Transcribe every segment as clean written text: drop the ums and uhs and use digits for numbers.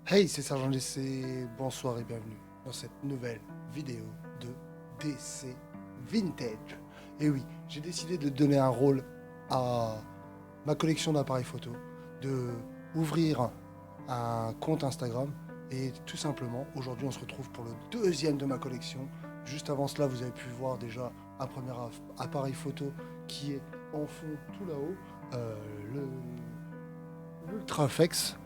Hey, c'est Sergent DC, bonsoir et bienvenue dans cette nouvelle vidéo de DC Vintage. Et oui, j'ai décidé de donner un rôle à ma collection d'appareils photo, de ouvrir un compte Instagram et tout simplement, aujourd'hui on se retrouve pour le deuxième de ma collection. Juste avant cela, vous avez pu voir déjà un premier appareil photo qui est en fond tout là-haut, euh, l'Ultraflex.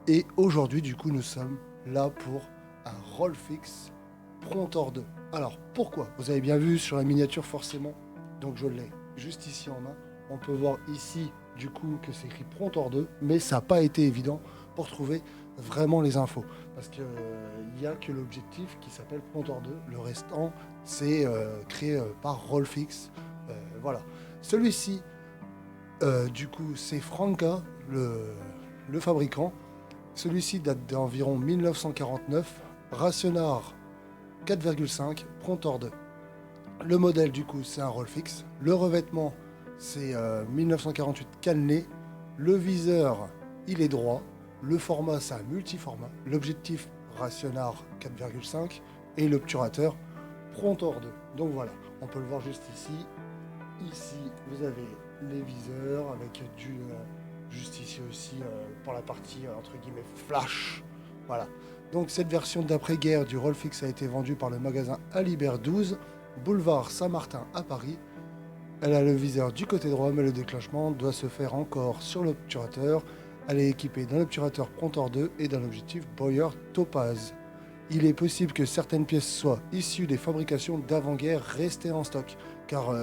Et aujourd'hui, du coup, nous sommes là pour un Rollfix Prontor 2. Alors, pourquoi? Vous avez bien vu sur la miniature, forcément. Donc, je l'ai juste ici en main. On peut voir ici, du coup, que c'est écrit Prontor 2, mais ça n'a pas été évident pour trouver vraiment les infos. Parce qu'il n'y a que l'objectif qui s'appelle Prontor 2. Le restant, c'est créé par Rollfix. Voilà. Celui-ci, du coup, c'est Franca, le fabricant. Celui-ci date d'environ 1949, Rationard 4,5, Prontor 2. Le modèle du coup c'est un roll fixe. Le revêtement c'est 1948 cannelé. Le viseur il est droit. Le format c'est un multiformat. L'objectif Rationard 4,5 et l'obturateur Prontor 2. Donc voilà, on peut le voir juste ici. Ici vous avez les viseurs avec du juste ici aussi pour la partie entre guillemets flash. Voilà. Donc cette version d'après-guerre du Rollfix a été vendue par le magasin Alibert 12, boulevard Saint-Martin à Paris. Elle a le viseur du côté droit, mais le déclenchement doit se faire encore sur l'obturateur. Elle est équipée d'un obturateur Prontor 2 et d'un objectif Boyer Topaz. Il est possible que certaines pièces soient issues des fabrications d'avant-guerre restées en stock, car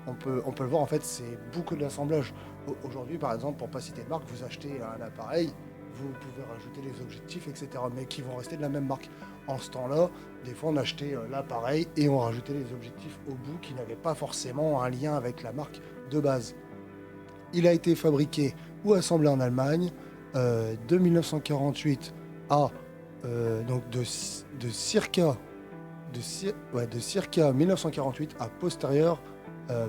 on peut le voir, en fait, c'est beaucoup d'assemblage. Aujourd'hui, par exemple, pour ne pas citer de marque, vous achetez un appareil, vous pouvez rajouter les objectifs, etc., mais qui vont rester de la même marque. En ce temps-là, des fois, on achetait l'appareil et on rajoutait les objectifs au bout qui n'avaient pas forcément un lien avec la marque de base. Il a été fabriqué ou assemblé en Allemagne de 1948 à donc de circa 1948 à postérieur euh,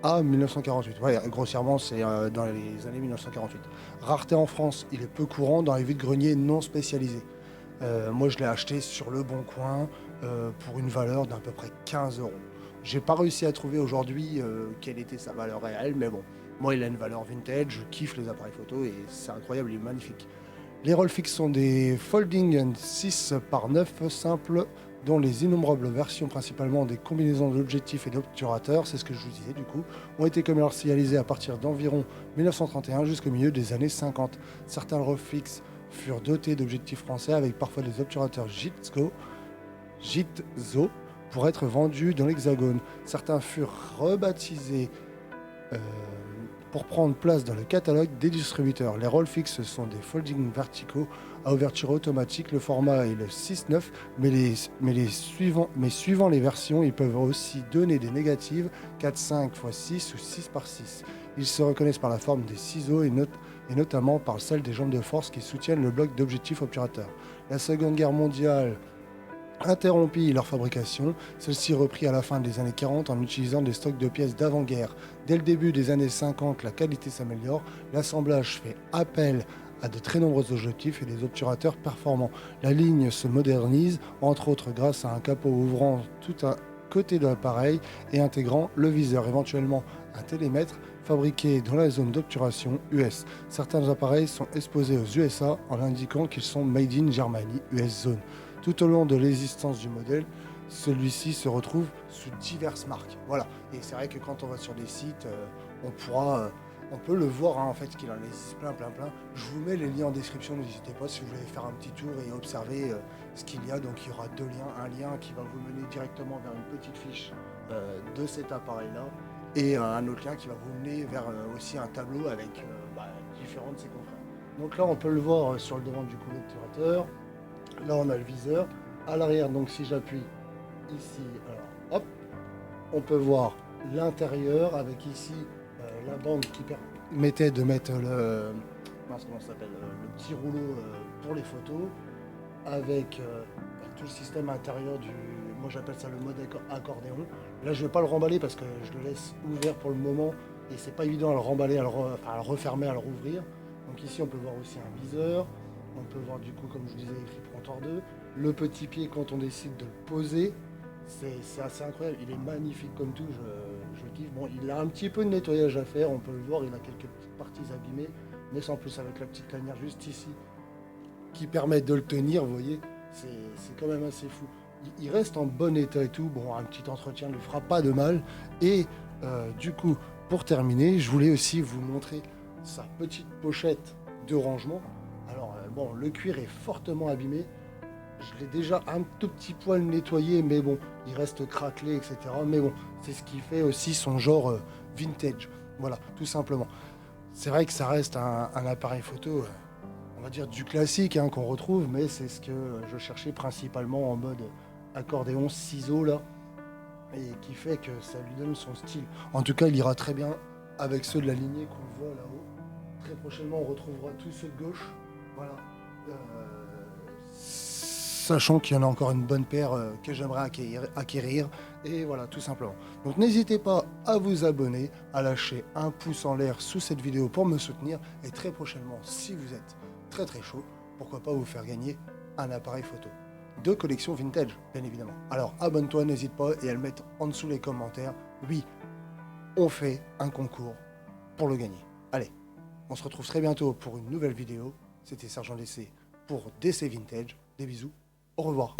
à 1948. Ouais, grossièrement, c'est dans les années 1948. Rareté en France, il est peu courant dans les vides-greniers non spécialisés. Moi, je l'ai acheté sur Le Bon Coin pour une valeur d'à peu près 15 euros. J'ai pas réussi à trouver aujourd'hui quelle était sa valeur réelle, mais bon, moi, il a une valeur vintage. Je kiffe les appareils photo et c'est incroyable, il est magnifique. Les rôles fixes sont des folding 6 par 9 simples dont les innombrables versions, principalement des combinaisons d'objectifs et d'obturateurs, c'est ce que je vous disais du coup, ont été commercialisées à partir d'environ 1931 jusqu'au milieu des années 50. Certains rôles fixes furent dotés d'objectifs français avec parfois des obturateurs Jitzo pour être vendus dans l'Hexagone. Certains furent rebaptisés euh, pour prendre place dans le catalogue des distributeurs. Les rôles fixes sont des folding verticaux à ouverture automatique. Le format est le 6-9, mais suivant les versions, ils peuvent aussi donner des négatives 4-5 x 6 ou 6 par 6. Ils se reconnaissent par la forme des ciseaux et notamment par celle des jambes de force qui soutiennent le bloc d'objectifs obturateurs. La Seconde Guerre mondiale interrompit leur fabrication, celle-ci reprit à la fin des années 40 en utilisant des stocks de pièces d'avant-guerre. Dès le début des années 50, la qualité s'améliore, l'assemblage fait appel à de très nombreux objectifs et des obturateurs performants. La ligne se modernise, entre autres grâce à un capot ouvrant tout un côté de l'appareil et intégrant le viseur, éventuellement un télémètre fabriqué dans la zone d'obturation US. Certains appareils sont exposés aux USA en indiquant qu'ils sont Made in Germany, US Zone. Tout au long de l'existence du modèle, celui-ci se retrouve sous diverses marques. Voilà. Et c'est vrai que quand on va sur des sites, on peut le voir en fait qu'il en existe plein. Je vous mets les liens en description, n'hésitez pas si vous voulez faire un petit tour et observer ce qu'il y a. Donc il y aura deux liens, un lien qui va vous mener directement vers une petite fiche de cet appareil-là et un autre lien qui va vous mener vers aussi un tableau avec différents de ses confrères. Donc là on peut le voir sur le devant du couverture. Là, on a le viseur. À l'arrière, donc si j'appuie ici, alors hop, on peut voir l'intérieur avec ici la bande qui permettait de mettre comment ça s'appelle, le petit rouleau pour les photos avec tout le système intérieur du, moi j'appelle ça le mode accordéon. Là, je vais pas le remballer parce que je le laisse ouvert pour le moment et c'est pas évident à le remballer, à le refermer, à le rouvrir. Donc ici, on peut voir aussi un viseur. On peut voir du coup, comme je vous disais, écrit Prontor 2. Le petit pied, quand on décide de le poser, c'est assez incroyable. Il est magnifique comme tout, je kiffe. Bon, il a un petit peu de nettoyage à faire, on peut le voir, il a quelques petites parties abîmées. Mais sans plus, avec la petite lanière juste ici, qui permet de le tenir, vous voyez, c'est quand même assez fou. Il reste en bon état et tout. Bon, un petit entretien ne lui fera pas de mal. Et du coup, pour terminer, je voulais aussi vous montrer sa petite pochette de rangement. Alors, bon, le cuir est fortement abîmé. Je l'ai déjà un tout petit poil nettoyé, mais bon, il reste craquelé, etc. Mais bon, c'est ce qui fait aussi son genre vintage. Voilà, tout simplement. C'est vrai que ça reste un appareil photo, on va dire du classique hein, qu'on retrouve, mais c'est ce que je cherchais principalement en mode accordéon ciseaux là, et qui fait que ça lui donne son style. En tout cas, il ira très bien avec ceux de la lignée qu'on voit là-haut. Très prochainement, on retrouvera tous ceux de gauche. Voilà. Sachant qu'il y en a encore une bonne paire que j'aimerais acquérir. Et voilà, tout simplement. Donc n'hésitez pas à vous abonner, à lâcher un pouce en l'air sous cette vidéo pour me soutenir. Et très prochainement, si vous êtes très très chaud, pourquoi pas vous faire gagner un appareil photo de collection vintage, bien évidemment. Alors abonne-toi, n'hésite pas, et à le mettre en dessous les commentaires. Oui, on fait un concours pour le gagner. Allez, on se retrouve très bientôt pour une nouvelle vidéo. C'était Sergent DC pour DC Vintage. Des bisous, au revoir.